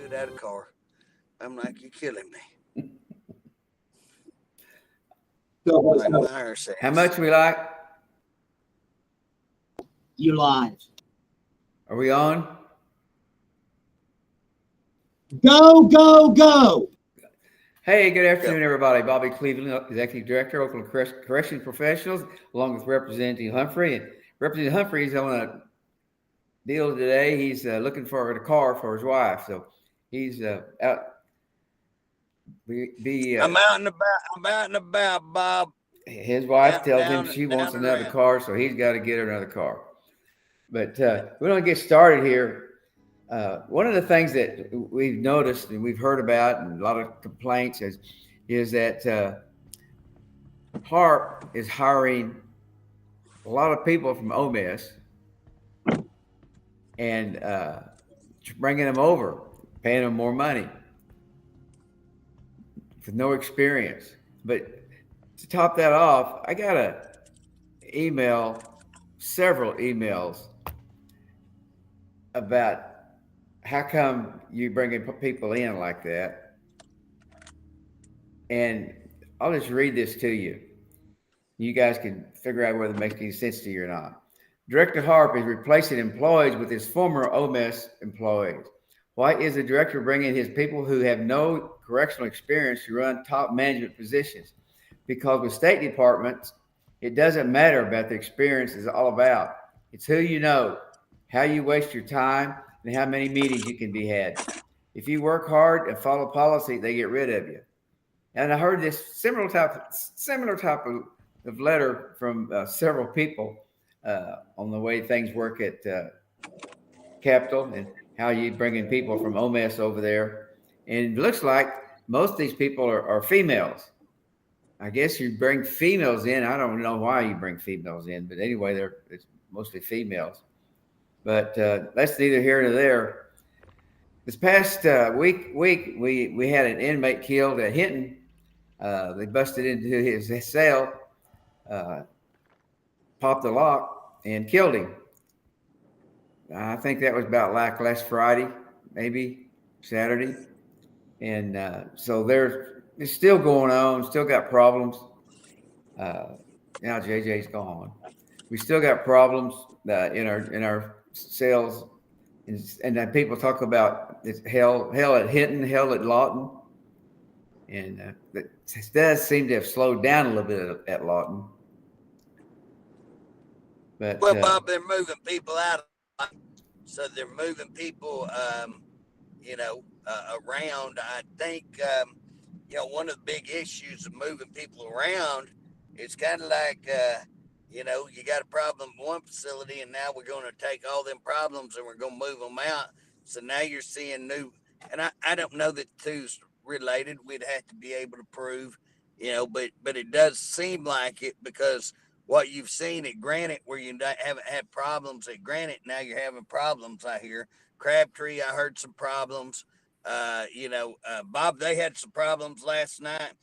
without a car. I'm like, you're killing me. Like Meyer says. How much we like? You live. Are we on? Go, go, go. Hey, good afternoon, everybody. Bobby Cleveland, Executive Director, Oakland Corrections Professionals, along with Representative Humphrey. And Representative Humphrey is on a deal today. He's looking for a car for his wife. So he's out. I'm out and about. I'm out and about, Bob. His wife tells him she wants another car, so he's got to get her another car. But we don't get started here. One of the things that we've noticed and we've heard about, and a lot of complaints, is that Harp is hiring a lot of people from OMES and bringing them over, paying them more money with no experience. But to top that off, I got several emails about how come you bringing people in like that. And I'll just read this to you. You guys can figure out whether it makes any sense to you or not. Director Harp is replacing employees with his former OMES employees. Why is the director bringing his people who have no correctional experience to run top management positions? Because with state departments, it doesn't matter about the experience it's all about. It's who you know, how you waste your time, and how many meetings you can be had. If you work hard and follow policy, they get rid of you. And I heard this similar type of letter from several people on the way things work at Capitol and how you bringing people from OMES over there. And it looks like most of these people are females. I guess you bring females in. I don't know why you bring females in, but anyway, it's mostly females. But that's neither here nor there. This past week, we had an inmate killed at Hinton. They busted into his cell, popped the lock, and killed him. I think that was about like last Friday, maybe Saturday. And so it's still going on, still got problems. Now JJ's gone. We still got problems in our cells. And then people talk about it's hell at Hinton, hell at Lawton. And it does seem to have slowed down a little bit at Lawton. But, well, Bob, they're moving people out. So they're moving people, around. I think, one of the big issues of moving people around is kind of like, you got a problem in one facility, and now we're going to take all them problems and we're going to move them out. So now you're seeing new, and I don't know that two's related. We'd have to be able to prove, but it does seem like it, because what you've seen at Granite, where you haven't had problems at Granite, now you're having problems. I hear Crabtree, I heard some problems. Bob, they had some problems last night.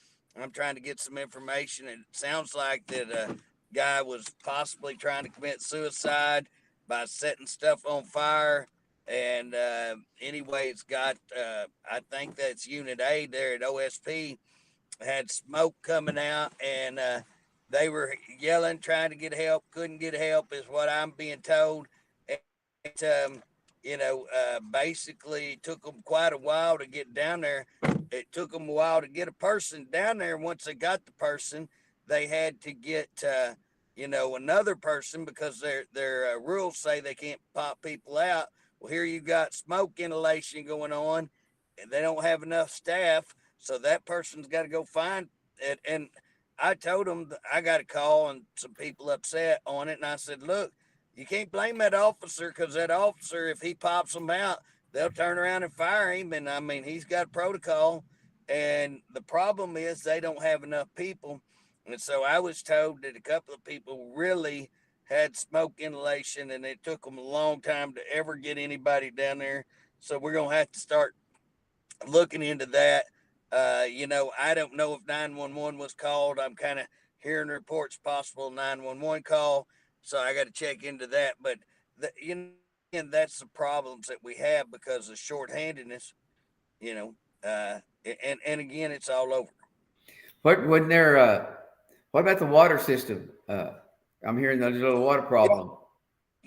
I'm trying to get some information. It sounds like that guy was possibly trying to commit suicide by setting stuff on fire. And anyway, it's got, I think that's Unit A there at OSP, had smoke coming out, and they were yelling, trying to get help, couldn't get help, is what I'm being told. And, basically took them quite a while to get down there. It took them a while to get a person down there. Once they got the person, they had to get, another person, because their rules say they can't pop people out. Well, here you got smoke inhalation going on, and they don't have enough staff, so that person's got to go find it. And I told them I got a call and some people upset on it, and I said, look, you can't blame that officer, because that officer, if he pops them out, they'll turn around and fire him. And I mean, he's got protocol, and the problem is they don't have enough people. And so I was told that a couple of people really had smoke inhalation, and it took them a long time to ever get anybody down there. So we're going to have to start looking into that. I don't know if 911 was called. I'm kind of hearing reports possible 911 call. So I got to check into that. But, and that's the problems that we have because of shorthandedness. you know, and again, it's all over. What wasn't there? What about the water system? I'm hearing there's a little water problem.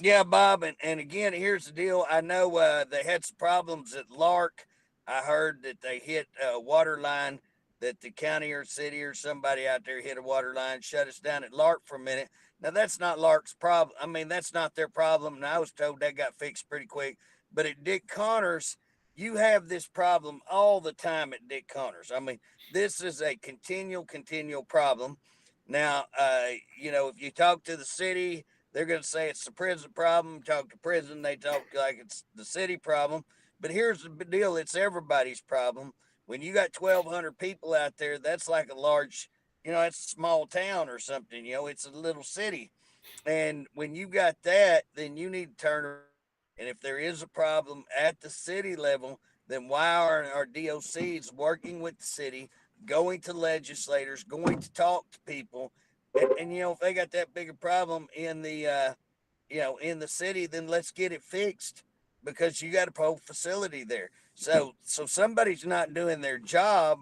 Yeah, Bob, and again, here's the deal. I know they had some problems at Lark. I heard that they hit a water line, that the county or city or somebody out there hit a water line, shut us down at Lark for a minute. Now, that's not Lark's problem. I mean, that's not their problem. And I was told that got fixed pretty quick. But at Dick Connors, you have this problem all the time at Dick Connors. I mean, this is a continual problem. Now, if you talk to the city, they're going to say it's the prison problem. Talk to prison, they talk like it's the city problem. But here's the deal: it's everybody's problem. When you got 1,200 people out there, that's like a large, it's a small town or something. It's a little city. And when you got that, then you need to turn around. And if there is a problem at the city level, then why are our DOCs working with the city, going to legislators, going to talk to people? And if they got that big a problem in the city, then let's get it fixed, because you got a whole facility there. So somebody's not doing their job,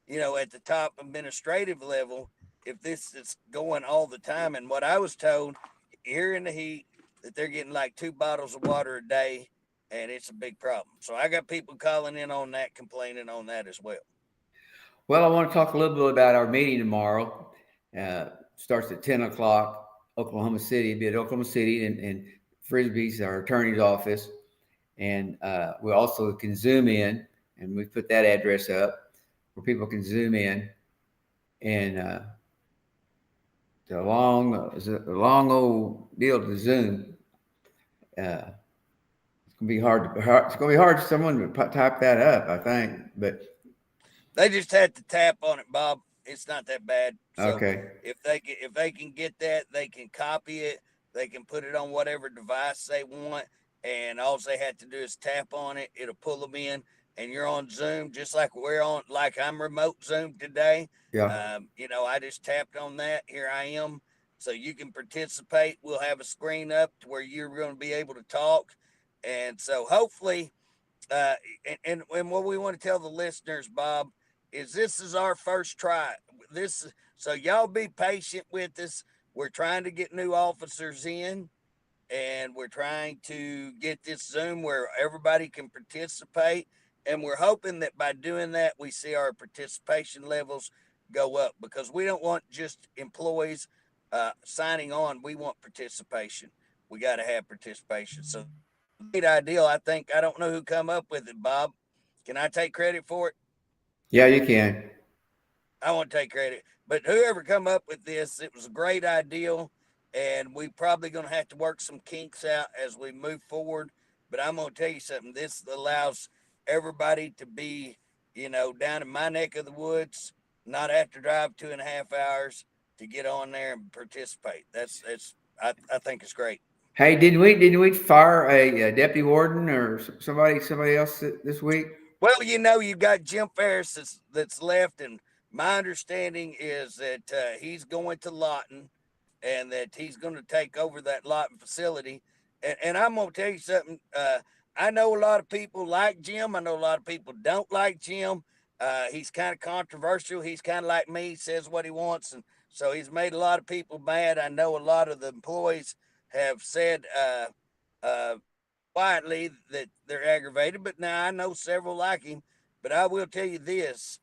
at the top administrative level, if this is going all the time. And what I was told here in the heat, that they're getting like 2 bottles of water a day, and it's a big problem. So I got people calling in on that, complaining on that as well. Well, I want to talk a little bit about our meeting tomorrow. Starts at 10 o'clock, Oklahoma City. It'll be at Oklahoma City and Frisbee's, our attorney's office. And we also can Zoom in, and we put that address up where people can Zoom in. And it's a long old deal to Zoom. It's gonna be it's gonna be hard for someone to type that up, I think. But They just had to tap on it, Bob. It's not that bad. So okay, if they can get that, they can copy it. They can put it on whatever device they want, and all they have to do is tap on it. It'll pull them in, and you're on Zoom, just like we're on. Like I'm remote Zoom today. yeah. I just tapped on that. Here I am. So you can participate. We'll have a screen up to where you're going to be able to talk, and so hopefully, uh, and what we want to tell the listeners, Bob, is this is our first try. So y'all be patient with us. We're trying to get new officers in, and we're trying to get this Zoom where everybody can participate. And we're hoping that by doing that, we see our participation levels go up, because we don't want just employees signing on. We want participation. We got to have participation. So great idea. I think, I don't know who come up with it, Bob. Can I take credit for it? Yeah, you can. I want to take credit, but whoever come up with this, it was a great idea, and we probably going to have to work some kinks out as we move forward. But I'm going to tell you something. This allows everybody to be, down in my neck of the woods, not have to drive 2.5 hours to get on there and participate. I think it's great. Hey, didn't we fire a deputy warden or somebody else this week? Well, you've got Jim Ferris that's left, and my understanding is that he's going to Lawton, and that he's going to take over that Lawton facility. And I'm going to tell you something. I know a lot of people like Jim. I know a lot of people don't like Jim. He's kind of controversial. He's kind of like me. He says what he wants, and so he's made a lot of people mad. I know a lot of the employees have said uh, quietly that they're aggravated, but now I know several like him. But I will tell you this: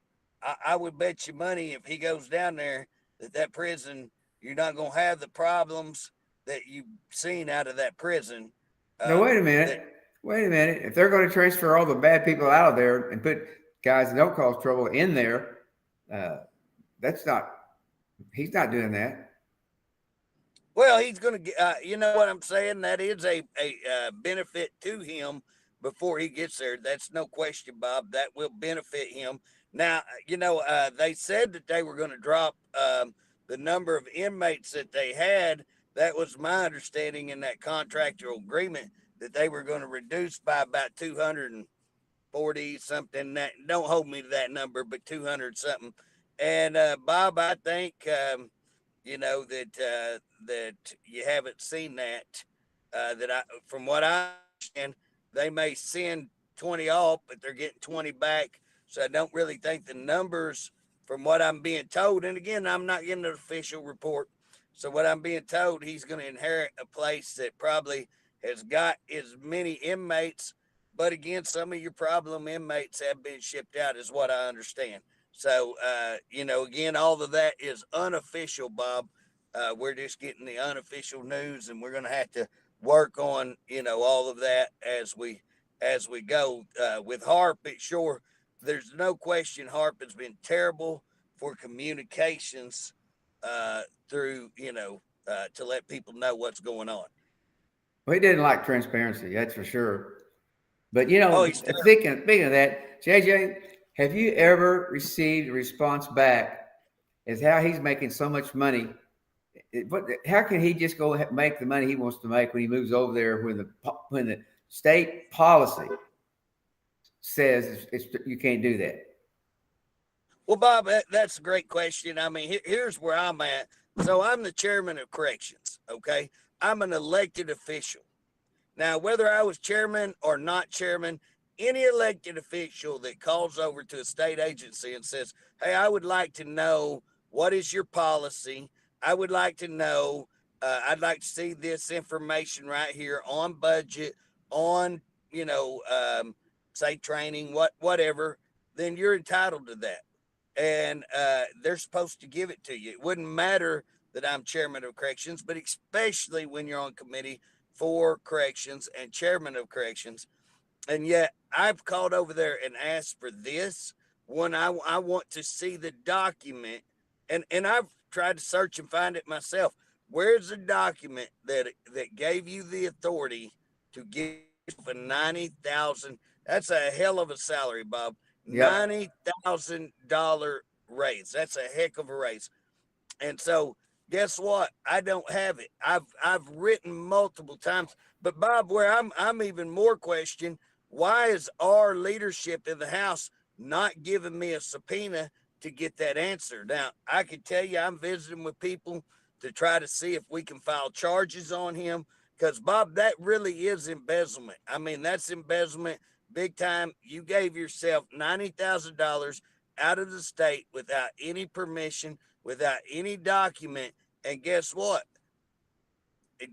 I would bet you money, if he goes down there, that prison, you're not going to have the problems that you've seen out of that prison. No, wait a That minute. Wait a minute. If they're going to transfer all the bad people out of there and put guys that don't cause trouble in there, uh, that's not. He's not doing that. Well, he's going to get, you know what I'm saying? That is a benefit to him before he gets there. That's no question, Bob. That will benefit him. Now, they said that they were going to drop the number of inmates that they had. That was my understanding in that contractual agreement, that they were going to reduce by about 240 something. That don't hold me to that number, but 200 something. And Bob, I think. That you haven't seen that. That I, from what I understand, they may send 20 off, but they're getting 20 back. So I don't really think the numbers, from what I'm being told, and again, I'm not getting an official report. So what I'm being told, he's going to inherit a place that probably has got as many inmates. But again, some of your problem inmates have been shipped out, is what I understand. So, again, all of that is unofficial, Bob. We're just getting the unofficial news, and we're going to have to work on, all of that as we go. With Harp, it sure, there's no question Harp has been terrible for communications through, to let people know what's going on. Well, he didn't like transparency, that's for sure. But Oh, he's terrible. speaking of that, JJ, have you ever received a response back as how he's making so much money? But how can he just go make the money he wants to make when he moves over there when the state policy says you can't do that? Well, Bob, that's a great question. I mean, here's where I'm at. So I'm the chairman of corrections, okay? I'm an elected official. Now, whether I was chairman or not chairman, any elected official that calls over to a state agency and says, hey, I would like to know, what is your policy? I would like to know, I'd like to see this information right here on budget, on, say training, whatever, then you're entitled to that. And they're supposed to give it to you. It wouldn't matter that I'm chairman of corrections, but especially when you're on committee for corrections and chairman of corrections. And yet I've called over there and asked for this when I want to see the document. And I've tried to search and find it myself. Where's the document that gave you the authority to give a 90,000? That's a hell of a salary, Bob. Yep. $90,000 raise. That's a heck of a raise. And so guess what? I don't have it. I've written multiple times. But Bob, where I'm even more questioned, why is our leadership in the House not giving me a subpoena to get that answer? Now, I can tell you I'm visiting with people to try to see if we can file charges on him. Because Bob, that really is embezzlement. I mean, that's embezzlement big time. You gave yourself $90,000 out of the state without any permission, without any document. And guess what?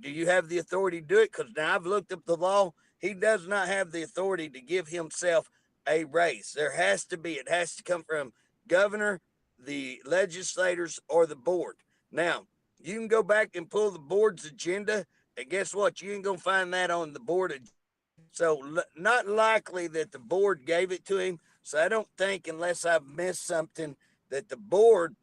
Do you have the authority to do it? Because now I've looked up the law. He does not have the authority to give himself a raise. There has to be, it has to come from governor, the legislators, or the board. Now, you can go back and pull the board's agenda, and guess what? You ain't going to find that on the board. So, not likely that the board gave it to him. So, I don't think, unless I've missed something, that the board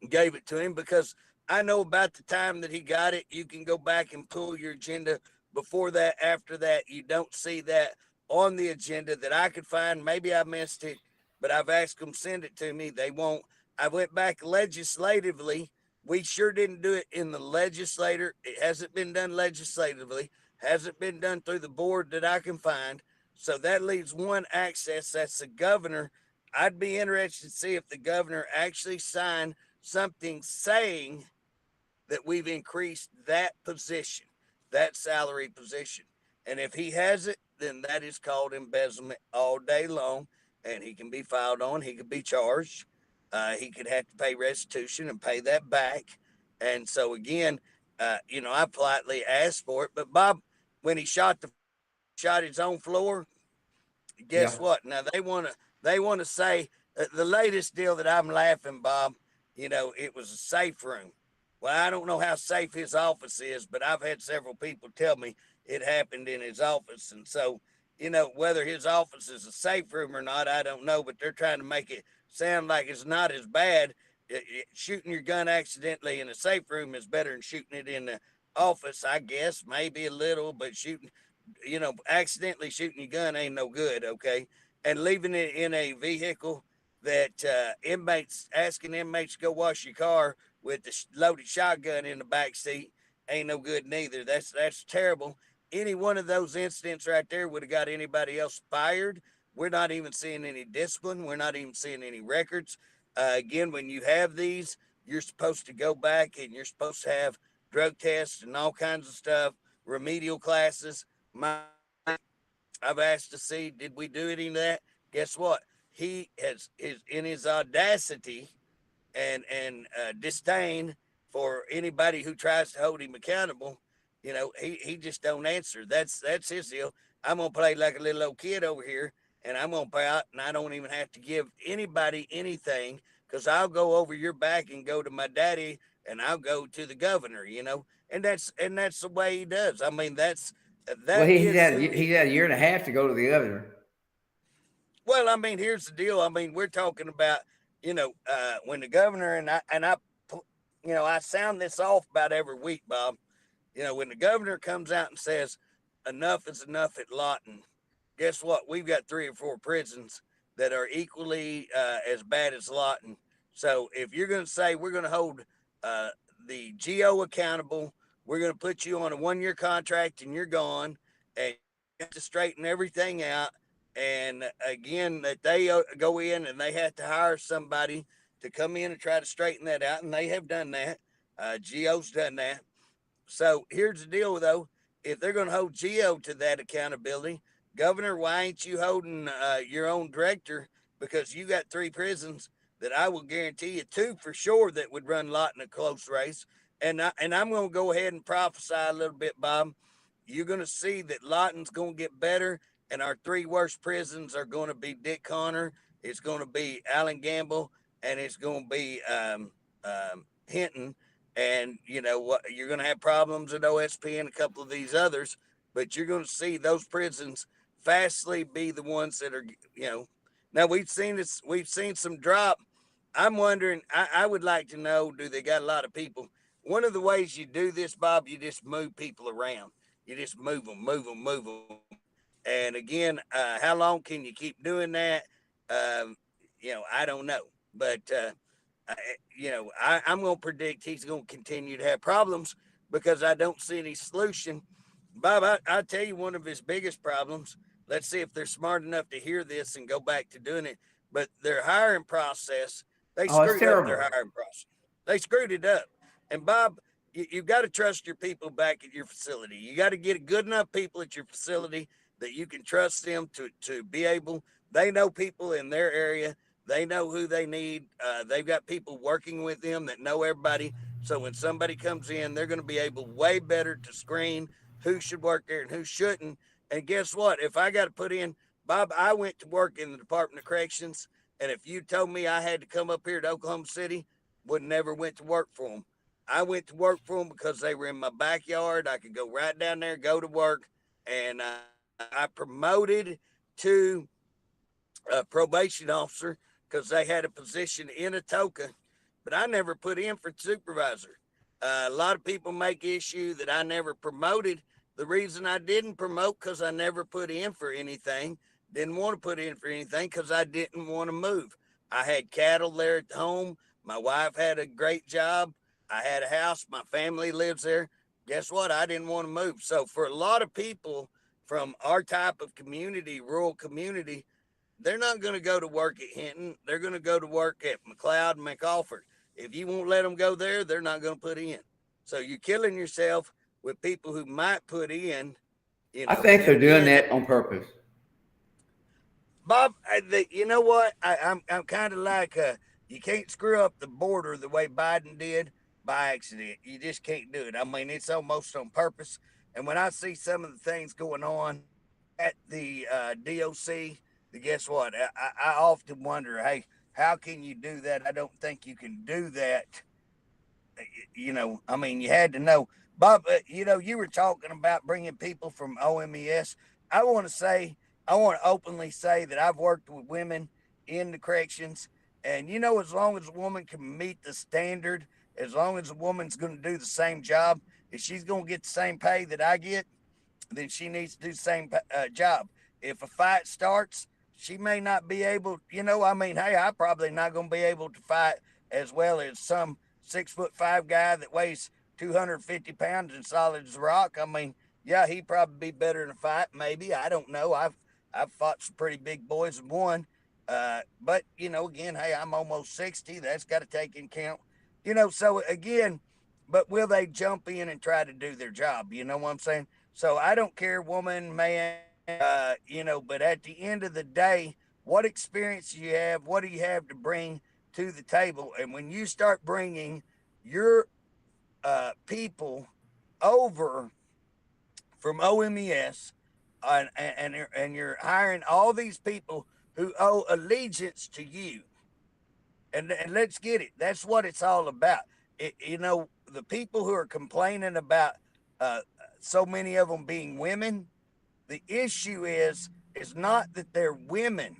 gave it to him, because I know about the time that he got it. You can go back and pull your agenda before that, after that. You don't see that on the agenda that I could find. Maybe I missed it, but I've asked them send it to me. They won't. I went back legislatively. We sure didn't do it in the legislator. It hasn't been done legislatively. Hasn't been done through the board that I can find. So that leaves one access. That's the governor. I'd be interested to see if the governor actually signed something saying that we've increased that position, that salary position. And if he has it, then that is called embezzlement all day long. And he can be filed on, he could be charged. He could have to pay restitution and pay that back. And so again, I politely asked for it. But Bob, when he shot his own floor, Yeah. guess what? Now they want to say the latest deal that I'm laughing, Bob. It was a safe room. Well, I don't know how safe his office is, but I've had several people tell me it happened in his office, and so whether his office is a safe room or not, I don't know. But they're trying to make it sound like it's not as bad. Shooting your gun accidentally in a safe room is better than shooting it in the office, I guess. Maybe a little, but accidentally shooting your gun ain't no good, okay? And leaving it in a vehicle that asking inmates to go wash your car with the loaded shotgun in the back seat ain't no good neither. That's terrible. Any one of those incidents right there would have got anybody else fired. We're not even seeing any discipline. We're not even seeing any records. Again, when you have these, you're supposed to go back and you're supposed to have drug tests and all kinds of stuff, remedial classes. I've asked to see, did we do any of that? Guess what? He has in his audacity and disdain for anybody who tries to hold him accountable. He just don't answer. That's his deal. I'm gonna play like a little old kid over here, and I'm gonna pay out, and I don't even have to give anybody anything because I'll go over your back and go to my daddy, and I'll go to the governor. And that's the way he does. I mean, Well, that is who he's he had a is. year and a half to go to the governor. Well, I mean, here's the deal. I mean, we're talking about, when the governor I sound this off about every week, Bob. When the governor comes out and says enough is enough at Lawton, guess what? We've got 3 or 4 prisons that are equally as bad as Lawton. So if you're going to say we're going to hold uh, the GO accountable, we're going to put you on a 1-year contract and you're gone, and you have to straighten everything out. And again, that they go in and they have to hire somebody to come in and try to straighten that out, and they have done that. GO's done that. So here's the deal, though. If they're going to hold GO to that accountability, Governor, why ain't you holding your own director? Because you got 3 prisons that I will guarantee you 2 for sure that would run Lawton a close race. And I'm going to go ahead and prophesy a little bit, Bob. You're going to see that Lawton's going to get better, and our 3 worst prisons are going to be Dick Connor, it's going to be Allen Gamble, and it's going to be Hinton. And you know what? You're going to have problems at OSP and a couple of these others, but you're going to see those prisons fastly be the ones that are, Now we've seen this. We've seen some drop. I'm wondering. I would like to know. Do they got a lot of people? One of the ways you do this, Bob, you just move people around. You just move them, move them, move them. And again, how long can you keep doing that? Um, I don't know, but I, I'm going to predict he's going to continue to have problems because I don't see any solution. Bob, I'll tell you one of his biggest problems. Let's see if they're smart enough to hear this and go back to doing it. But their hiring process, they Oh, it's screwed up terrible. their hiring process. They screwed it up. And Bob, you've got to trust your people back at your facility. You got to get good enough people at your facility that you can trust them to be able. They know people in their area. They know who they need. They've got people working with them that know everybody. So when somebody comes in, they're going to be able way better to screen who should work there and who shouldn't. And guess what? If I got to put in, Bob, I went to work in the Department of Corrections, and if you told me I had to come up here to Oklahoma City, would never went to work for them. I went to work for them because they were in my backyard. I could go right down there, go to work, and I promoted to a probation officer because they had a position in Atoka, but I never put in for supervisor. A lot of people make issue that I never promoted. The reason I didn't promote because I never put in for anything. Didn't want to put in for anything because I didn't want to move. I had cattle there at home. My wife had a great job. I had a house. My family lives there. Guess what? I didn't want to move. So for a lot of people from our type of community, rural community, they're not going to go to work at Hinton. They're going to go to work at McLeod and McAlford. If you won't let them go there, they're not going to put in. So you're killing yourself with people who might put in, I think and they're doing again, that on purpose. Bob, you know what? I'm kind of like you can't screw up the border the way Biden did by accident. You just can't do it. I mean, it's almost on purpose. And when I see some of the things going on at the DOC, guess what? I often wonder, hey, how can you do that? I don't think you can do that. I mean, you had to know. Bob, you were talking about bringing people from OMES. I want to say, I want to openly say that I've worked with women in the corrections. And, as long as a woman can meet the standard, as long as a woman's going to do the same job, if she's going to get the same pay that I get, then she needs to do the same job. If a fight starts, she may not be able, I mean, hey, I'm probably not going to be able to fight as well as some 6'5" guy that weighs 250 pounds and solid as a rock. I mean, yeah, he'd probably be better in a fight. Maybe. I don't know. I've fought some pretty big boys and won. But again, hey, I'm almost 60. That's got to take in count. So again, but will they jump in and try to do their job? You know what I'm saying? So I don't care, woman, man, But at the end of the day, what experience do you have? What do you have to bring to the table? And when you start bringing your people over from OMES, and you're hiring all these people who owe allegiance to you, and let's get it. That's what it's all about. The people who are complaining about uh, so many of them being women, the issue is not that they're women.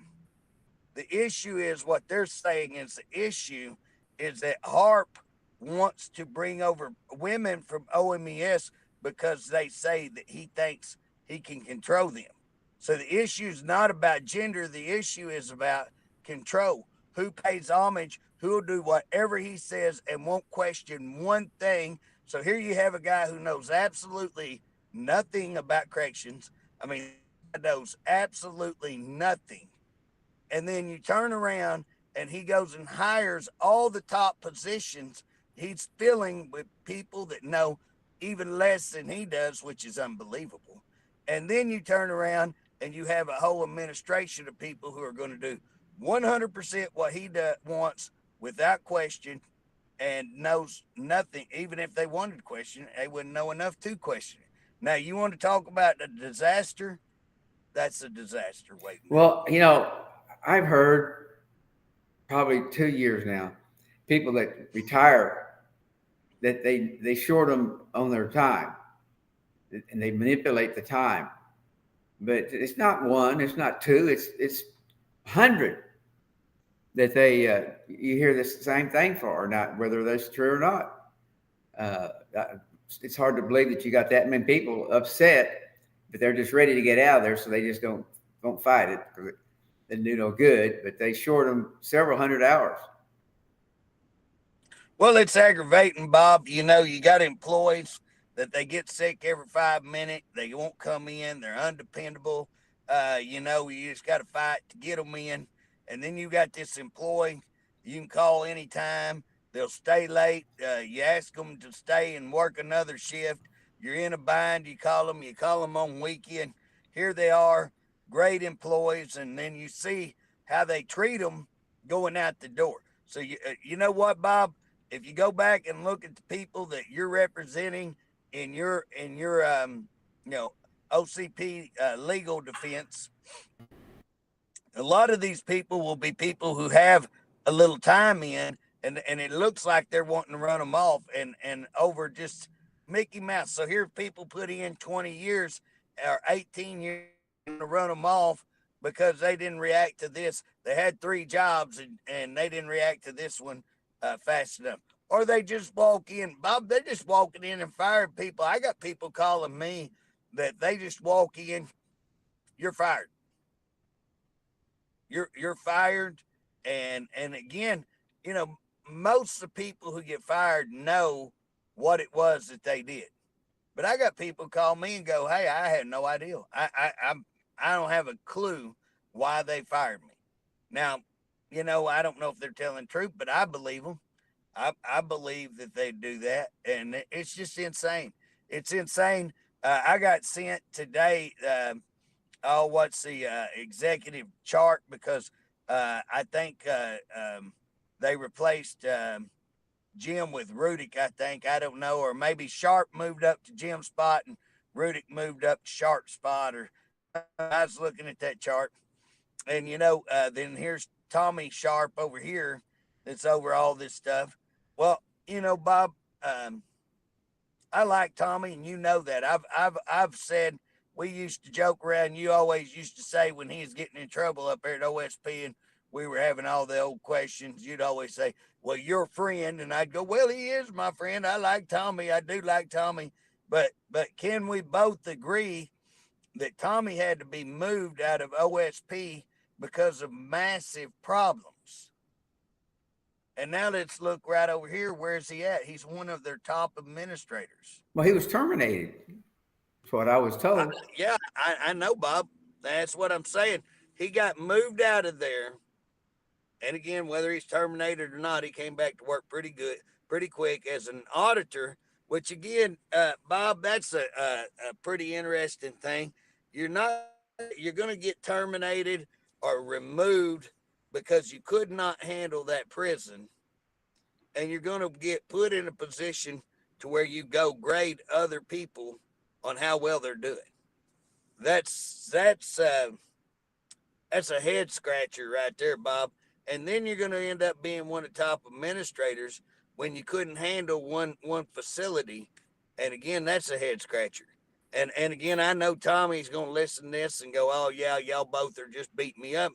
The issue is what they're saying is the issue is that Harp wants to bring over women from OMES because they say that he thinks he can control them. So the issue is not about gender. The issue is about control. Who pays homage, who will do whatever he says and won't question one thing. So here you have a guy who knows absolutely nothing about corrections. I mean, knows absolutely nothing. And then you turn around and he goes and hires all the top positions. He's filling with people that know even less than he does, which is unbelievable. And then you turn around and you have a whole administration of people who are going to do 100% what he wants without question and knows nothing. Even if they wanted to question it, they wouldn't know enough to question it. Now, you want to talk about a disaster? That's a disaster waiting. Well, I've heard probably 2 years now, people that retire that they short them on their time and they manipulate the time. But it's not one, it's not two, it's 100 that they you hear the same thing for, or not, whether that's true or not. Uh, it's hard to believe that you got that many people upset, but they're just ready to get out of there, so they just don't fight it because they do no good. But they short them several hundred hours. Well, it's aggravating, Bob. You got employees that they get sick every 5 minutes. They won't come in. They're undependable. You just got to fight to get them in. And then you got this employee you can call anytime. They'll stay late. You ask them to stay and work another shift. You're in a bind. You call them on weekend. Here they are, great employees. And then you see how they treat them going out the door. So, you know what, Bob? If you go back and look at the people that you're representing in your OCP legal defense, a lot of these people will be people who have a little time in, and it looks like they're wanting to run them off and over just Mickey Mouse. So here people put in 20 years or 18 years to run them off because they didn't react to this. They had 3 jobs and they didn't react to this one fast enough. Or they just walk in, Bob. They're just walking in and firing people. I got people calling me that they just walk in. You're fired. You're fired. And again, most of the people who get fired know what it was that they did. But I got people call me and go, "Hey, I had no idea. I don't have a clue why they fired me." Now, I don't know if they're telling the truth, but I believe them. I believe that they do that, and it's just insane. It's insane. I got sent today. What's the executive chart? Because I think they replaced Jim with Rudick. I don't know, or maybe Sharp moved up to Jim's spot and Rudick moved up to Sharp's spot. Or I was looking at that chart, and then here's Tommy Sharp over here that's over all this stuff. Well, Bob, I like Tommy, and you know that. I've said we used to joke around. You always used to say when he was getting in trouble up there at OSP, and we were having all the old questions. You'd always say, "Well, you're a friend," and I'd go, "Well, he is my friend. I like Tommy. I do like Tommy." But can we both agree that Tommy had to be moved out of OSP because of massive problems? And now let's look right over here. Where's he at? He's one of their top administrators. Well, he was terminated. That's what I was told. I know, Bob. That's what I'm saying. He got moved out of there. And again, whether he's terminated or not, he came back to work pretty quick as an auditor, which again, Bob, that's a pretty interesting thing. You're not you're going to get terminated or removed because you could not handle that prison, and you're going to get put in a position to where you go grade other people on how well they're doing. That's that's uh, that's a head scratcher right there, Bob. And then you're going to end up being one of the top administrators when you couldn't handle one facility. And again, that's a head scratcher. And again, I know Tommy's going to listen to this and go, "Oh yeah, y'all both are just beating me up."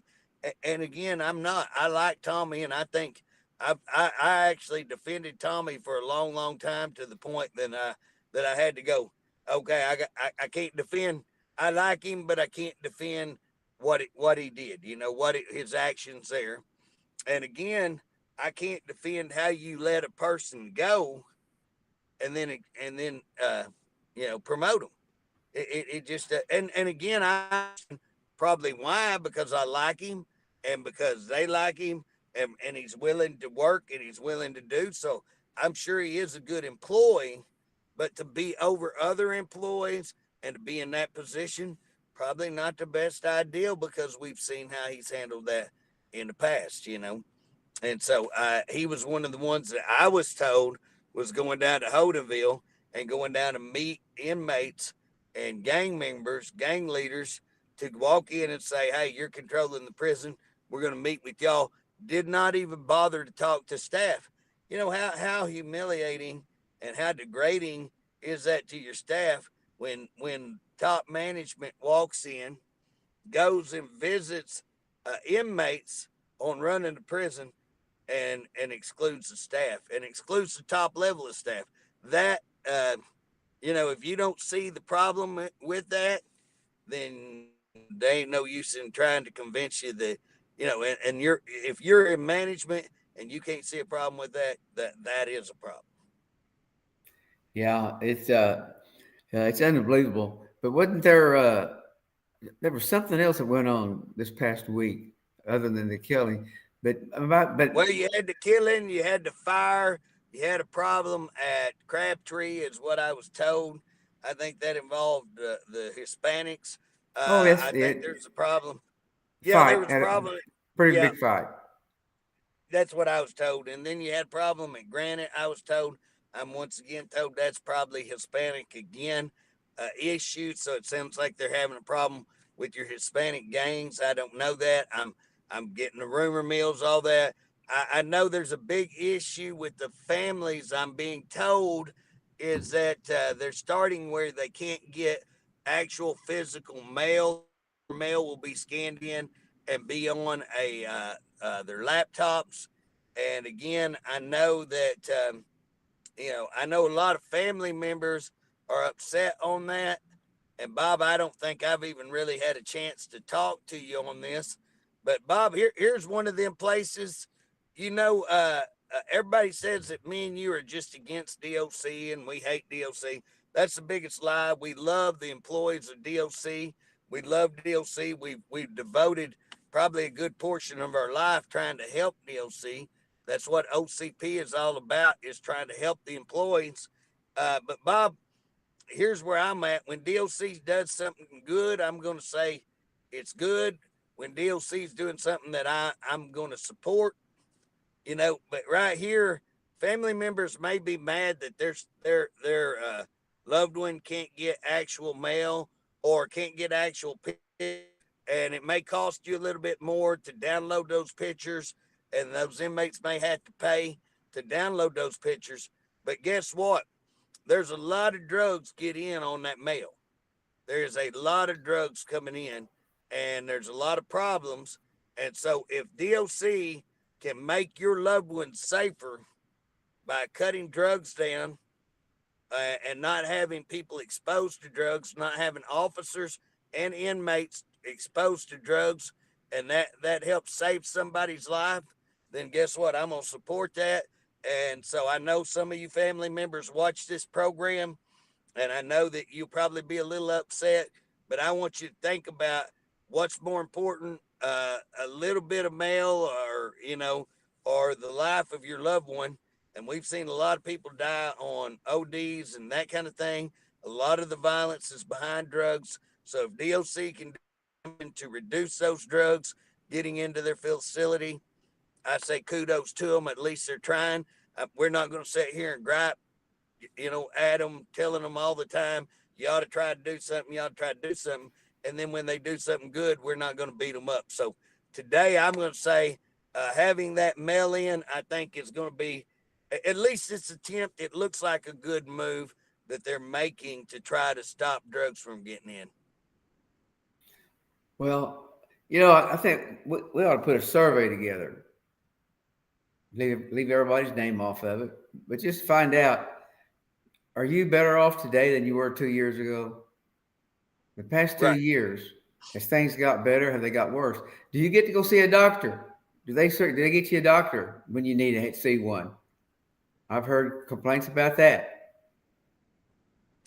And again, I'm not. I like Tommy, and I think I actually defended Tommy for a long time, to the point that I had to go, okay, I can't defend. I like him, but I can't defend what he did. You know his actions there. And again, I can't defend how you let a person go and then promote them. It just and again, I probably why, because I like him and because they like him, and he's willing to work and he's willing to do so. I'm sure he is a good employee, but to be over other employees and to be in that position, probably not the best idea, because we've seen how he's handled that in the past. And so he was one of the ones that I was told was going down to Holdenville and going down to meet inmates and gang members, gang leaders, to walk in and say, "Hey, you're controlling the prison. We're going to meet with y'all." Did not even bother to talk to staff. You know how humiliating and how degrading is that to your staff when top management walks in, goes and visits inmates on running the prison, and excludes the staff and excludes the top level of staff. That if you don't see the problem with that, then there ain't no use in trying to convince you that and you're if you're in management and you can't see a problem with that is a problem. Yeah, it's unbelievable. But wasn't there was something else that went on this past week other than the killing? But Well, you had the killing, you had the fire, you had a problem at Crabtree, is what I was told. I think that involved the Hispanics. oh yes, I think there's a problem. Yeah, there fight was a had a problem. pretty Yeah, big fight. that's what I was told. And then you had a problem at Granite, I was told. I'm once again told that's probably Hispanic again issue. So it sounds like they're having a problem with your Hispanic gangs. I don't know that. I'm getting the rumor mills, all that. I know there's a big issue with the families. I'm being told is that they're starting where they can't get actual physical mail. Mail will be scanned in and be on their laptops. And again, I know that I know a lot of family members are upset on that. And Bob, I don't think I've even really had a chance to talk to you on this. But Bob, here's one of them places. Everybody says that me and you are just against DOC and we hate DOC. That's the biggest lie. We love the employees of DOC. We love DOC. We've devoted probably a good portion of our life trying to help DOC. That's what OCP is all about, is trying to help the employees. But Bob, here's where I'm at. When DOC does something good, I'm going to say it's good. When DOC is doing something that I'm going to support, but right here, family members may be mad that their loved one can't get actual mail or can't get actual pictures, and it may cost you a little bit more to download those pictures, and those inmates may have to pay to download those pictures. But guess what? There's a lot of drugs get in on that mail. There's a lot of drugs coming in, and there's a lot of problems. And so if DOC can make your loved ones safer by cutting drugs down and not having people exposed to drugs, not having officers and inmates exposed to drugs, and that helps save somebody's life, then guess what? I'm going to support that. And so I know some of you family members watch this program, and I know that you'll probably be a little upset, but I want you to think about what's more important, a little bit of mail, or the life of your loved one. And we've seen a lot of people die on ODs and that kind of thing. A lot of the violence is behind drugs. So if DOC can to reduce those drugs getting into their facility. I say kudos to them. At least they're trying. We're not going to sit here and gripe, at them, telling them all the time, you ought to try to do something, you ought to try to do something. And then when they do something good, we're not going to beat them up. So today I'm going to say having that mail in, I think is going to be, at least this attempt, it looks like a good move that they're making to try to stop drugs from getting in. Well, I think we ought to put a survey together. Leave everybody's name off of it, but just find out, are you better off today than you were 2 years ago? The past 2 Right. years, as things got better, have they got worse? Do you get to go see a doctor? Do they get you a doctor when you need to see one? I've heard complaints about that.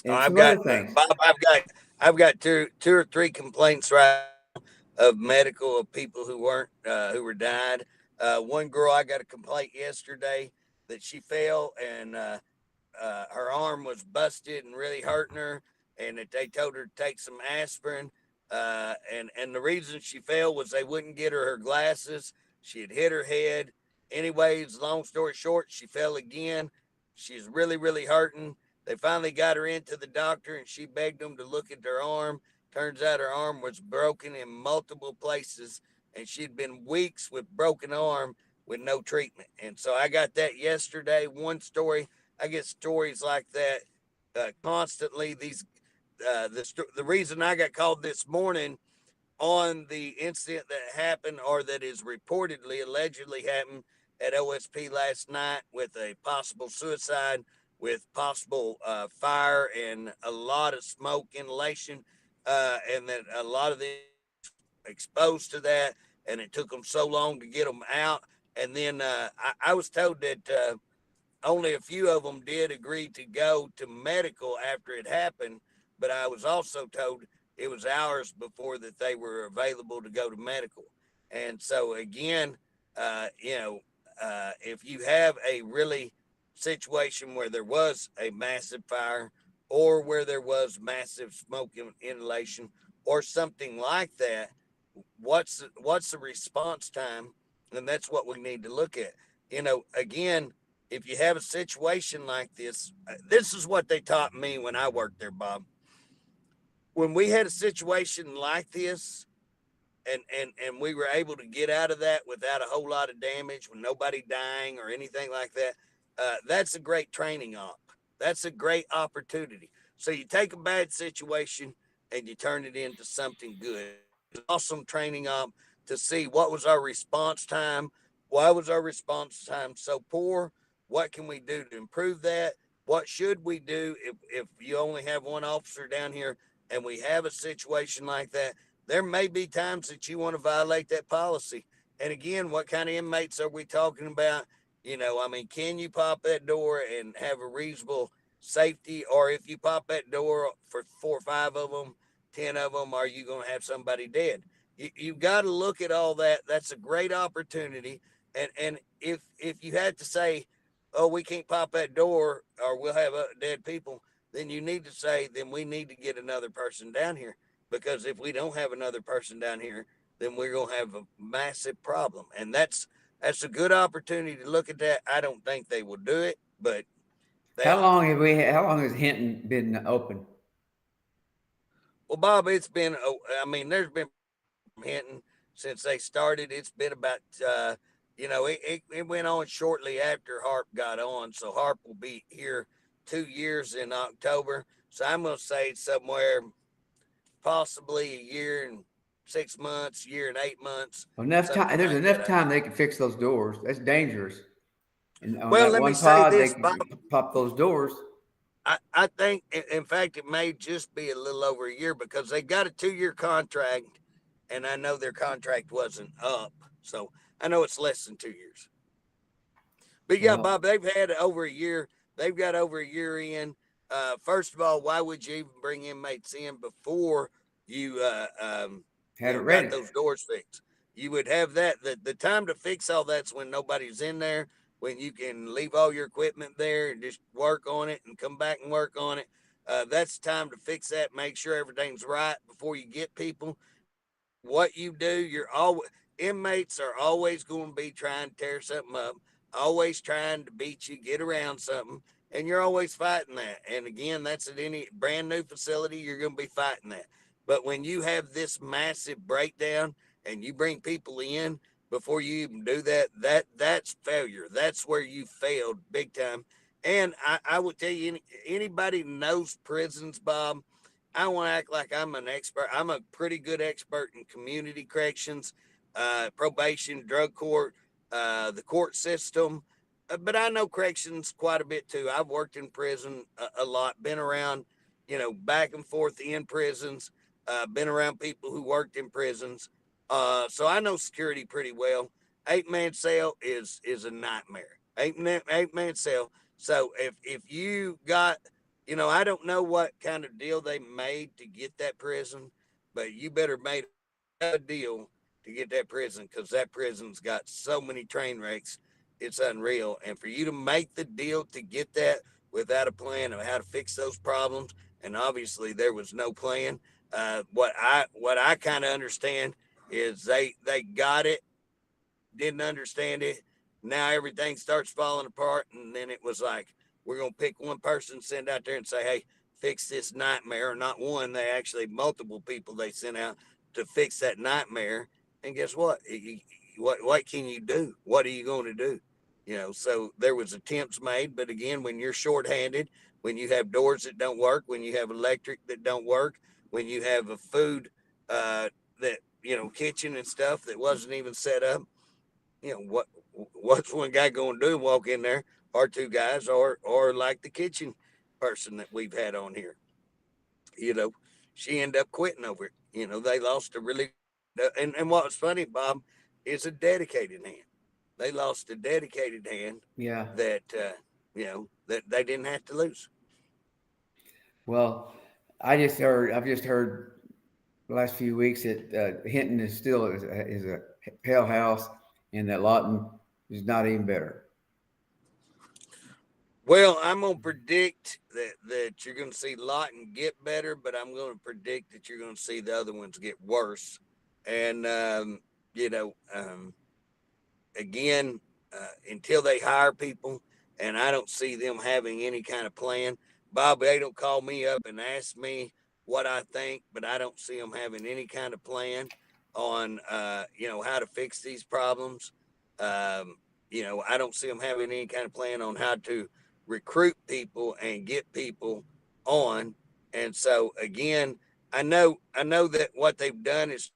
And I've some got other things. Bob. I've got two or three complaints right of medical of people who were died. One girl, I got a complaint yesterday that she fell and her arm was busted and really hurting her, and that they told her to take some aspirin. And the reason she fell was they wouldn't get her glasses. She had hit her head. Anyways, long story short, she fell again. She's really, really hurting. They finally got her into the doctor, and she begged them to look at her arm. Turns out her arm was broken in multiple places, and she'd been weeks with broken arm with no treatment. And so I got that yesterday. One story. I get stories like that constantly. The reason I got called this morning on the incident that happened, or that is reportedly allegedly happened at OSP last night, with a possible suicide, with possible fire and a lot of smoke inhalation, and that a lot of them exposed to that, and it took them so long to get them out. And then I was told that only a few of them did agree to go to medical after it happened, but I was also told it was hours before that they were available to go to medical. And so again, if you have a really situation where there was a massive fire, or where there was massive smoke inhalation or something like that, what's the response time? And that's what we need to look at. Again, if you have a situation like this, this is what they taught me when I worked there, Bob. When we had a situation like this, and we were able to get out of that without a whole lot of damage, with nobody dying or anything like that, that's a great training op. That's a great opportunity. So you take a bad situation and you turn it into something good. It's awesome training op to see what was our response time. Why was our response time so poor? What can we do to improve that? What should we do if you only have one officer down here and we have a situation like that? There may be times that you want to violate that policy. And again, what kind of inmates are we talking about? Can you pop that door and have a reasonable safety? Or if you pop that door for 4 or 5 of them, 10 of them, are you going to have somebody dead? You've got to look at all that. That's a great opportunity. And if you had to say, oh, we can't pop that door or we'll have dead people, then you need to say, then we need to get another person down here. Because if we don't have another person down here, then we're going to have a massive problem. And that's a good opportunity to look at that. I don't think they will do it, but How long has Hinton been open? Well, Bob, there's been Hinton since they started. It's been about, it went on shortly after Harp got on. So Harp will be here 2 years in October. So I'm going to say it's somewhere possibly a year and 6 months, year and 8 months. Enough time. There's enough time they can fix those doors. That's dangerous. And on that let me one say pod, they this, can Bob. pop those doors. I think, in fact, it may just be a little over a year, because they got a 2-year contract, and I know their contract wasn't up. So I know it's less than 2 years. But yeah, Well, Bob, they've had over a year. They've got over a year in. First of all, why would you even bring inmates in before you had it got ready. those doors fixed? You would have that. The time to fix all that's when nobody's in there, when you can leave all your equipment there and just work on it and come back and work on it. That's time to fix that. Make sure everything's right before you get people. what you do, you're always, inmates are always going to be trying to tear something up, always trying to beat you, get around something, and you're always fighting that. And again, that's at any brand new facility, you're going to be fighting that. But when you have this massive breakdown and you bring people in before you even do that, that's failure. That's where you failed big time. And I would tell you, anybody knows prisons, Bob, I don't want to act like I'm an expert. I'm a pretty good expert in community corrections, probation, drug court, the court system. But I know corrections quite a bit too. I've worked in prison a lot, been around, back and forth in prisons, been around people who worked in prisons. So I know security pretty well. 8-man cell is a nightmare. Eight man cell. So if you got, I don't know what kind of deal they made to get that prison, but you better made a deal to get that prison, because that prison's got so many train wrecks, it's unreal. And for you to make the deal to get that without a plan of how to fix those problems, and obviously there was no plan. What I kind of understand is they got it, didn't understand it. Now everything starts falling apart, and then it was like, we're gonna pick one person, send out there, and say, "Hey, fix this nightmare." Not one; they actually multiple people they sent out to fix that nightmare. And guess what? What can you do? What are you going to do? So there was attempts made, but again, when you're shorthanded, when you have doors that don't work, when you have electric that don't work, when you have a food that kitchen and stuff that wasn't even set up, what's one guy going to do? Walk in there, or two guys, or like the kitchen person that we've had on here. You know, she ended up quitting over it. They lost a really, and what was funny, Bob, is a dedicated hand. They lost a dedicated hand Yeah. that that they didn't have to lose. Well, I've just heard the last few weeks that Hinton is still is a hell house, and that Lawton is not even better. Well, I'm gonna predict that you're gonna see Lawton get better, but I'm gonna predict that you're gonna see the other ones get worse. And you know, um, again, until they hire people, and I don't see them having any kind of plan. Bob, they don't call me up and ask me what I think, but I don't see them having any kind of plan on, how to fix these problems. Um, I don't see them having any kind of plan on how to recruit people and get people on. And so again, I know that what they've done is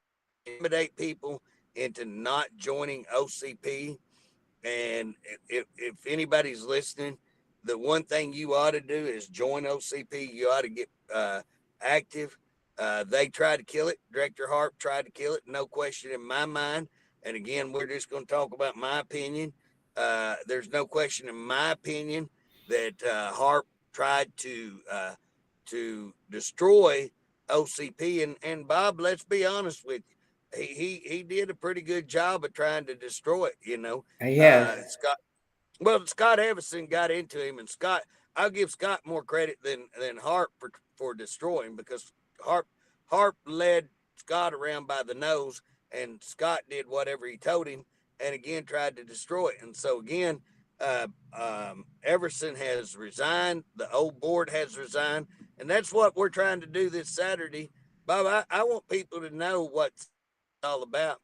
intimidate people into not joining OCP. And if anybody's listening, the one thing you ought to do is join OCP. You ought to get active. They tried to kill it. Director Harp tried to kill it, no question in my mind. And again, we're just going to talk about my opinion. There's no question in my opinion that Harp tried to destroy OCP. And Bob, let's be honest with you, he did a pretty good job of trying to destroy it. He has. Scott Evison got into him, and Scott, I'll give Scott more credit than Harp for destroying, because Harp led Scott around by the nose, and Scott did whatever he told him, and again tried to destroy it. And so again, Everson has resigned. The old board has resigned, and that's what we're trying to do this Saturday. Bob, I want people to know what it's all about.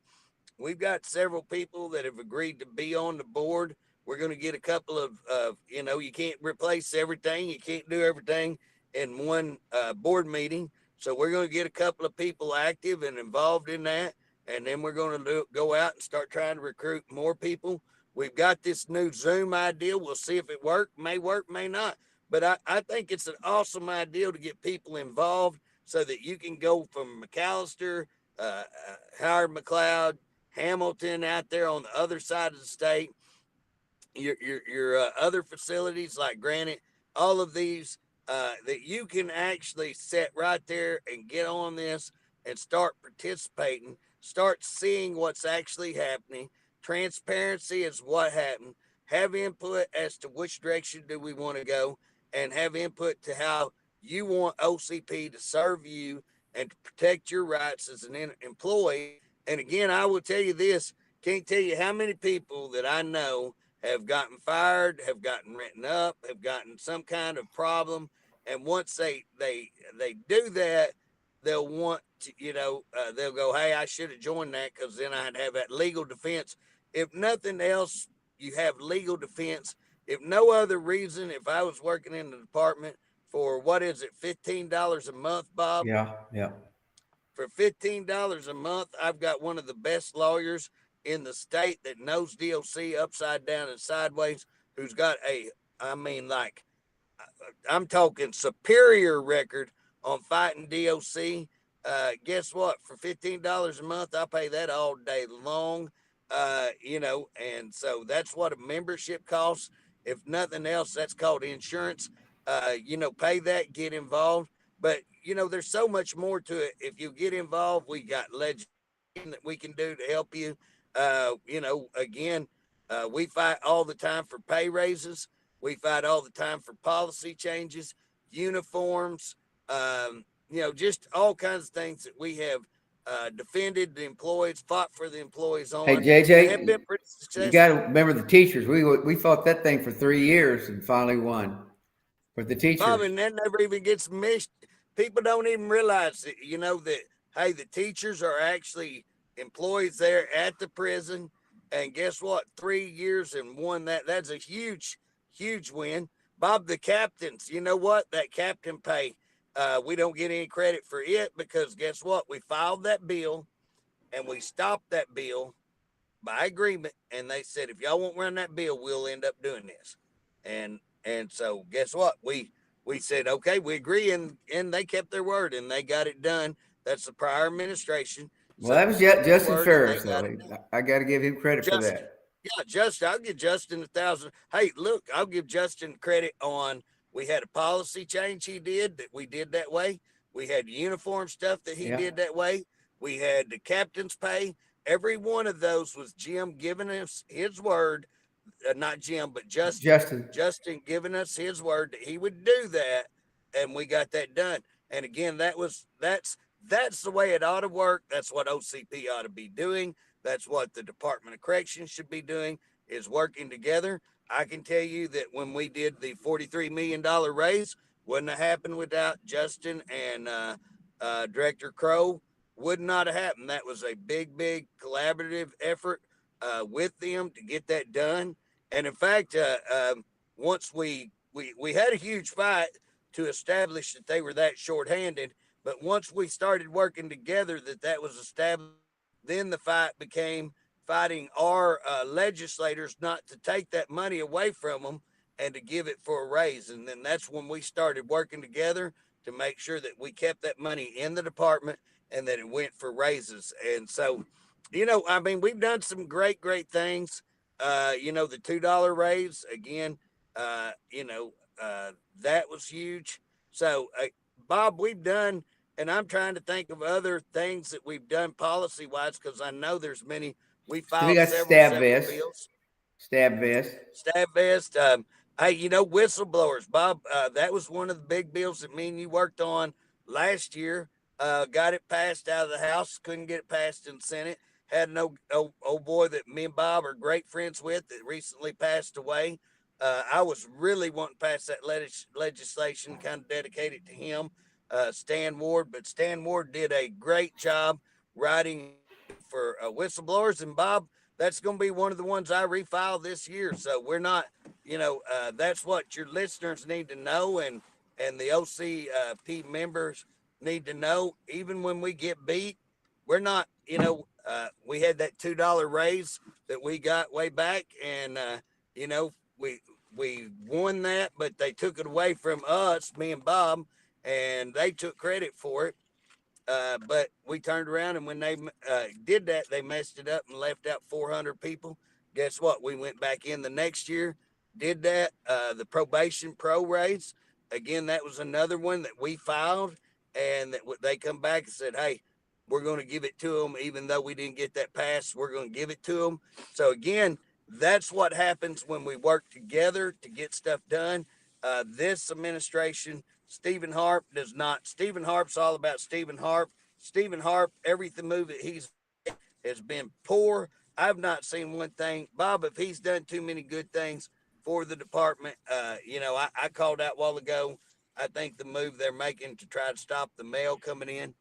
We've got several people that have agreed to be on the board. We're going to get a couple of you can't replace everything. You can't do everything in one board meeting. So we're going to get a couple of people active and involved in that. And then we're going to go out and start trying to recruit more people. We've got this new Zoom idea. We'll see if it work, may not. But I think it's an awesome idea to get people involved so that you can go from McAllister, Howard McLeod, Hamilton out there on the other side of the state, your other facilities like Granite, all of these that you can actually sit right there and get on this and start participating, start seeing what's actually happening. Transparency is what happened. Have input as to which direction do we want to go, and have input to how you want OCP to serve you and to protect your rights as an employee. And again, I will tell you this, can't tell you how many people that I know have gotten fired, have gotten written up, have gotten some kind of problem. And once they do that, they'll want to, they'll go, hey, I should have joined that because then I'd have that legal defense. If nothing else, you have legal defense. If no other reason, if I was working in the department for what is it, $15 a month, Bob? Yeah, yeah. For $15 a month, I've got one of the best lawyers in the state that knows DOC upside down and sideways, who's got I'm talking superior record on fighting DOC. Guess what? For $15 a month, I pay that all day long. And so that's what a membership costs. If nothing else, that's called insurance. Pay that, get involved. But there's so much more to it. If you get involved, we got legislation that we can do to help you. We fight all the time for pay raises. We fight all the time for policy changes, uniforms, just all kinds of things that we have defended the employees, fought for the employees on. Hey, Have been JJ, pretty successful. you got to remember the teachers. We fought that thing for 3 years and finally won. For the teachers. Bob, and that never even gets missed. People don't even realize that, that, hey, the teachers are actually employees there at the prison. And guess what? 3 years and won that. That's a huge, huge win. Bob, the captains, you know what? That captain pay, we don't get any credit for it because guess what? We filed that bill and we stopped that bill by agreement. And they said, if y'all won't run that bill, we'll end up doing this. And so guess what? We said, okay, we agree. And they kept their word and they got it done. That's the prior administration. Well, that was Justin Ferris, though. I got to give him credit for that. Yeah, Justin, I'll give Justin 1,000. Hey, look, I'll give Justin credit on, we had a policy change he did that we did that way. We had uniform stuff that he did that way. We had the captain's pay. Every one of those was Jim giving us his word. Not Jim, but Justin giving us his word that he would do that, and we got that done. And again, that's the way it ought to work. That's what OCP ought to be doing. That's what the Department of Corrections should be doing, is working together. I can tell you that when we did the $43 million raise, wouldn't have happened without Justin and Director Crow. Would not have happened. That was a big, big collaborative effort with them to get that done. And in fact, once we had a huge fight to establish that they were that shorthanded, but once we started working together, that was established, then the fight became fighting our legislators not to take that money away from them and to give it for a raise. And then that's when we started working together to make sure that we kept that money in the department and that it went for raises. And so, we've done some great, great things. The $2 raise again, that was huge. So, Bob, we've done, and I'm trying to think of other things that we've done policy wise, because I know there's many. We filed several bills. Stab vest. Hey, whistleblowers, Bob, that was one of the big bills that me and you worked on last year. Got it passed out of the House, couldn't get it passed in the Senate. Had an old boy that me and Bob are great friends with that recently passed away. I was really wanting to pass that legislation, kind of dedicated to him, Stan Ward. But Stan Ward did a great job writing for whistleblowers. And Bob, that's going to be one of the ones I refile this year. So we're not, that's what your listeners need to know. And the OCP members need to know, even when we get beat, we're not, we had that $2 raise that we got way back, and we won that, but they took it away from us, me and Bob, and they took credit for it. But we turned around, and when they did that, they messed it up and left out 400 people. Guess what? We went back in the next year, did that. The probation pro raise, again, that was another one that we filed, and that they come back and said, hey, we're going to give it to them. Even though we didn't get that passed, we're going to give it to them. So again, that's what happens when we work together to get stuff done. This administration Stephen Harp does not. Stephen Harp's all about Stephen Harp. Stephen Harp, everything move that he's has been poor. I've not seen one thing. Bob, if he's done too many good things for the department, I called out a while ago. I think the move they're making to try to stop the mail coming in,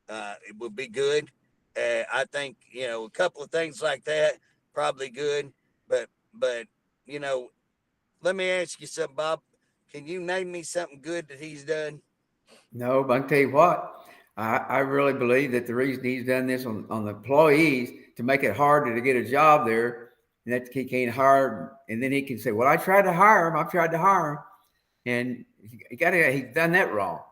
it would be good. I think, a couple of things like that, probably good. But, you know, let me ask you something, Bob. Can you name me something good that he's done? No, but I can tell you what, I really believe that the reason he's done this on the employees to make it harder to get a job there, and that he can't hire, and then he can say, well, I tried to hire him, I've tried to hire him, and he's done that wrong.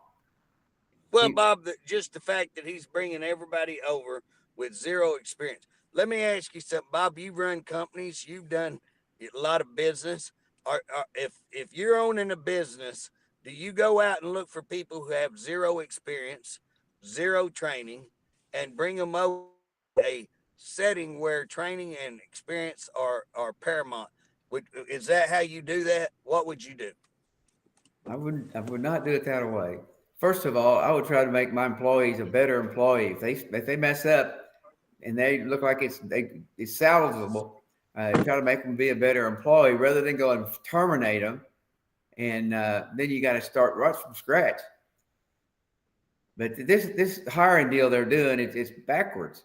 Well, Bob, just the fact that he's bringing everybody over with zero experience. Let me ask you something, Bob. You've run companies, you've done a lot of business. If you're owning a business, do you go out and look for people who have zero experience, zero training, and bring them over to a setting where training and experience are paramount? Is that how you do that? What would you do? I would not do it that way. First of all, I would try to make my employees a better employee. If they mess up and they look like it's salvageable, try to make them be a better employee rather than go and terminate them. And then you got to start right from scratch. But this hiring deal they're doing, it's backwards.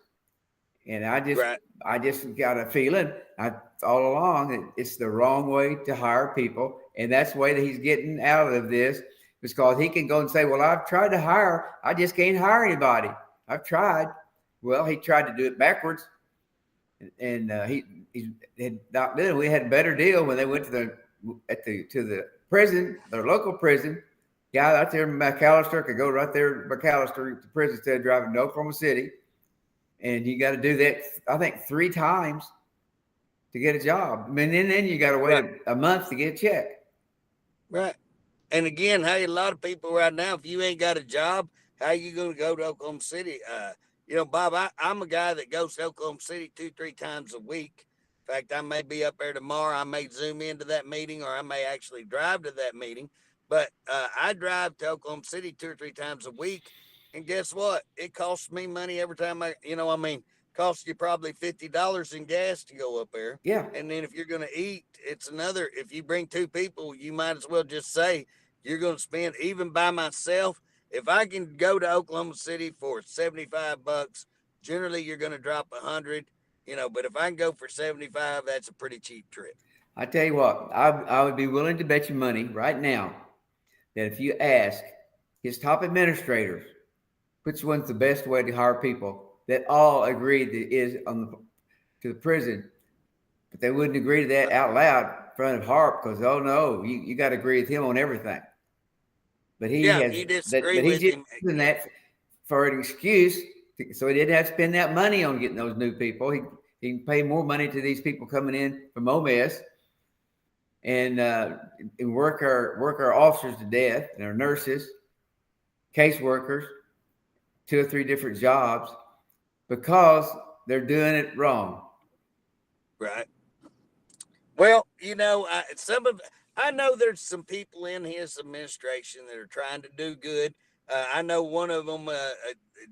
And Right. I just got a feeling all along that it's the wrong way to hire people, and that's the way that he's getting out of this, because he can go and say, "Well, I've tried to hire, I just can't hire anybody. I've tried." Well, he tried to do it backwards, and he had not done. We had a better deal when they went to the prison, their local prison. Guy out there in McAllister could go right there to McAllister to prison instead of driving to Oklahoma City. And you got to do that, I think, 3 times to get a job. I mean, and then you got to wait a month to get a check. Right. And again, hey, a lot of people right now, if you ain't got a job, how you going to go to Oklahoma City? Bob, I'm a guy that goes to Oklahoma City 2-3 times a week. In fact, I may be up there tomorrow. I may Zoom into that meeting, or I may actually drive to that meeting. But I drive to Oklahoma City 2 or 3 times a week. And guess what? It costs me money every time costs you probably $50 in gas to go up there. Yeah. And then if you're going to eat, it's another. If you bring 2 people, you might as well just say you're going to spend, even by myself. If I can go to Oklahoma City for $75, generally you're going to drop 100. But if I can go for 75, that's a pretty cheap trip. I tell you what, I would be willing to bet you money right now that if you ask his top administrators which one's the best way to hire people, that all agree that is to the prison, but they wouldn't agree to that out loud in front of Harp because, oh no, you got to agree with him on everything. But you disagree with him. Using that for an excuse, so he didn't have to spend that money on getting those new people. He can pay more money to these people coming in from OMES and work our officers to death and our nurses, caseworkers, 2 or 3 different jobs because they're doing it wrong. Right. Well, I know there's some people in his administration that are trying to do good. I know one of them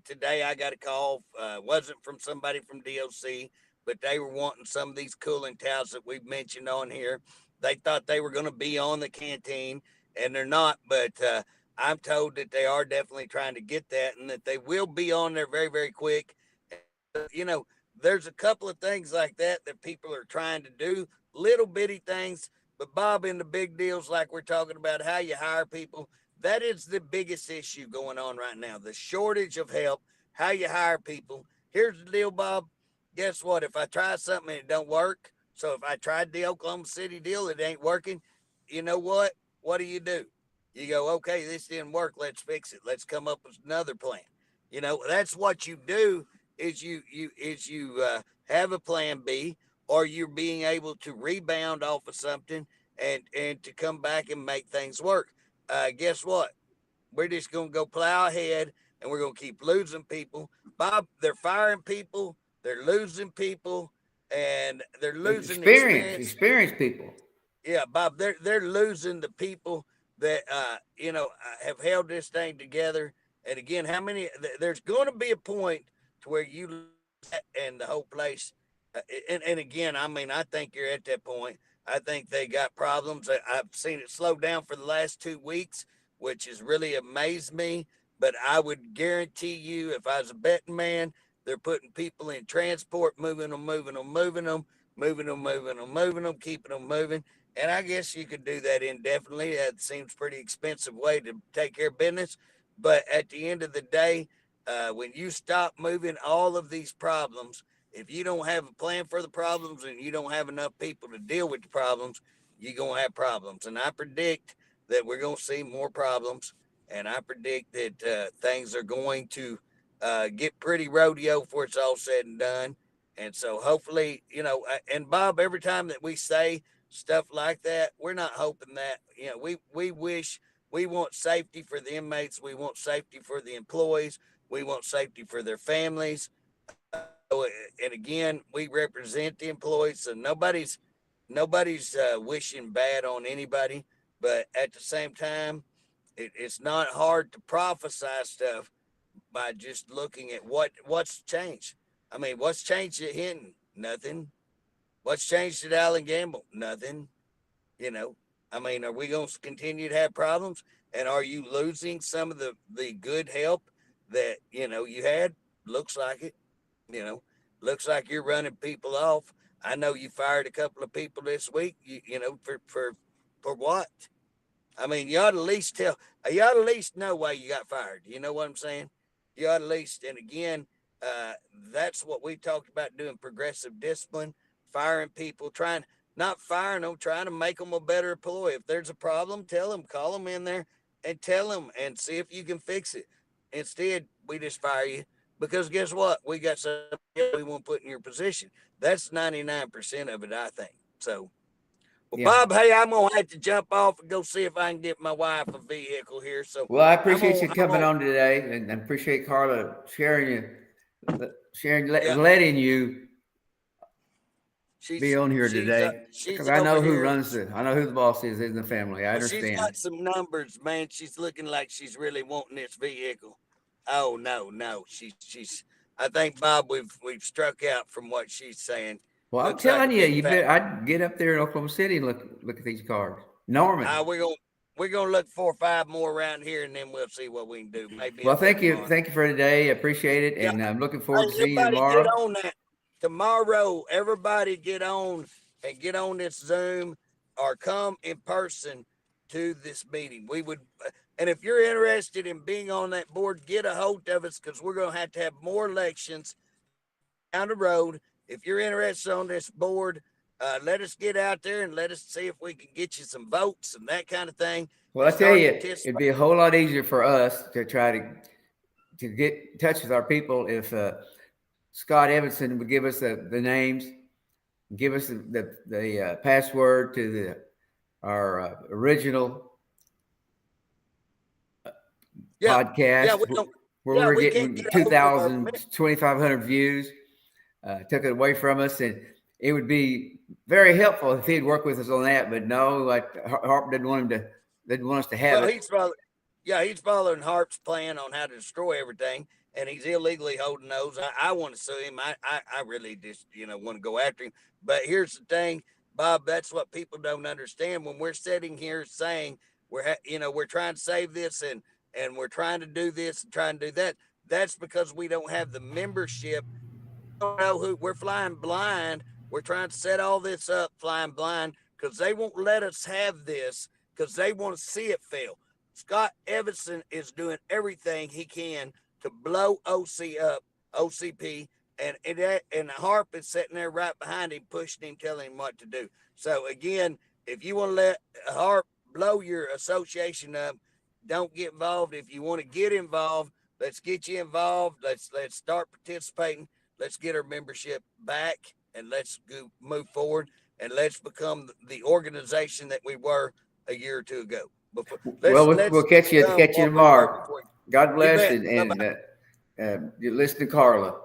today I got a call, wasn't from somebody from DOC, but they were wanting some of these cooling towels that we've mentioned on here. They thought they were going to be on the canteen, and they're not, but I'm told that they are definitely trying to get that and that they will be on there very, very quick. There's a couple of things like that people are trying to do, little bitty things. But Bob, in the big deals like we're talking about, how you hire people, that is the biggest issue going on right now. The shortage of help, how you hire people. Here's the deal, Bob. Guess what? If I try something and it don't work, so if I tried the Oklahoma City deal, it ain't working, you know what? What do? You go, okay, this didn't work. Let's fix it. Let's come up with another plan. That's what you do is you have a plan B, or you're being able to rebound off of something and to come back and make things work. Guess what? We're just going to go plow ahead and we're going to keep losing people. Bob, they're firing people. They're losing people and they're losing experienced people. Yeah, Bob, they're losing the people that have held this thing together. And again, how many? There's going to be a point to where you and the whole place. And again, I mean, I think you're at that point. I think they got problems. I've seen it slow down for the last 2 weeks, which has really amazed me. But I would guarantee you, if I was a betting man, they're putting people in transport, moving them, keeping them moving. And I guess you could do that indefinitely. That seems pretty expensive way to take care of business. But at the end of the day, when you stop moving all of these problems, if you don't have a plan for the problems and you don't have enough people to deal with the problems, you're going to have problems. And I predict that we're going to see more problems. And I predict that things are going to get pretty rodeo before it's all said and done. And so hopefully, and Bob, every time that we say stuff like that, we're not hoping that, we want safety for the inmates. We want safety for the employees. We want safety for their families. And again, we represent the employees. So nobody's wishing bad on anybody. But at the same time, it's not hard to prophesy stuff by just looking at what's changed. I mean, what's changed at Hinton? Nothing. What's changed at Allen Gamble? Nothing. I mean, are we going to continue to have problems? And are you losing some of the good help that, you had? Looks like it. Looks like you're running people off. I know you fired a couple of people this week, for what? I mean, you ought to at least know why you got fired. You know what I'm saying? You ought to at least, and again, that's what we talked about, doing progressive discipline, firing people, not firing them, trying to make them a better employee. If there's a problem, tell them, call them in there and tell them and see if you can fix it. Instead, we just fire you because guess what? We got something we won't put in your position. That's 99% of it, I think. So, well, yeah. Bob, hey, I'm going to have to jump off and go see if I can get my wife a vehicle here. So, well, I appreciate you coming on today, and I appreciate Carla letting you be on here today. Because I know who I know who the boss is in the family. I understand. She's got some numbers, man. She's looking like she's really wanting this vehicle. Oh no, she's. I think Bob, we've struck out from what she's saying. Well, I'm telling you, I'd get up there in Oklahoma City and look at these cars. Norman. We're gonna look 4 or 5 more around here, and then we'll see what we can do. Maybe. Well, thank you for today. I appreciate it, and I'm looking forward to seeing you tomorrow. Get on that tomorrow. Everybody get on this Zoom or come in person to this meeting. We would, and if you're interested in being on that board, get a hold of us because we're gonna have to have more elections down the road. If you're interested on this board, let us get out there and let us see if we can get you some votes and that kind of thing. Well, I tell you, it'd be a whole lot easier for us to try to get in touch with our people if Scott Evanson would give us the names, give us the password to our original podcast where we're getting 2,500 views. Took it away from us, and it would be very helpful if he'd work with us on that. But no, Harp didn't want us to have it. He's following Harp's plan on how to destroy everything, and he's illegally holding those. I want to sue him. I really just want to go after him. But here's the thing, Bob. That's what people don't understand when we're sitting here saying we're trying to save this and we're trying to do this and trying to do that. That's because we don't have the membership. Don't know who we're flying blind. We're trying to set all this up flying blind because they won't let us have this because they want to see it fail. Scott Evanson is doing everything he can to blow OCP, and Harp is sitting there right behind him, pushing him, telling him what to do. So again, if you want to let Harp blow your association up, don't get involved. If you want to get involved, let's get you involved. Let's start participating. Let's get our membership back and let's go move forward and let's become the organization that we were a year or two ago. We'll catch you tomorrow. God bless, and you listen to Carla.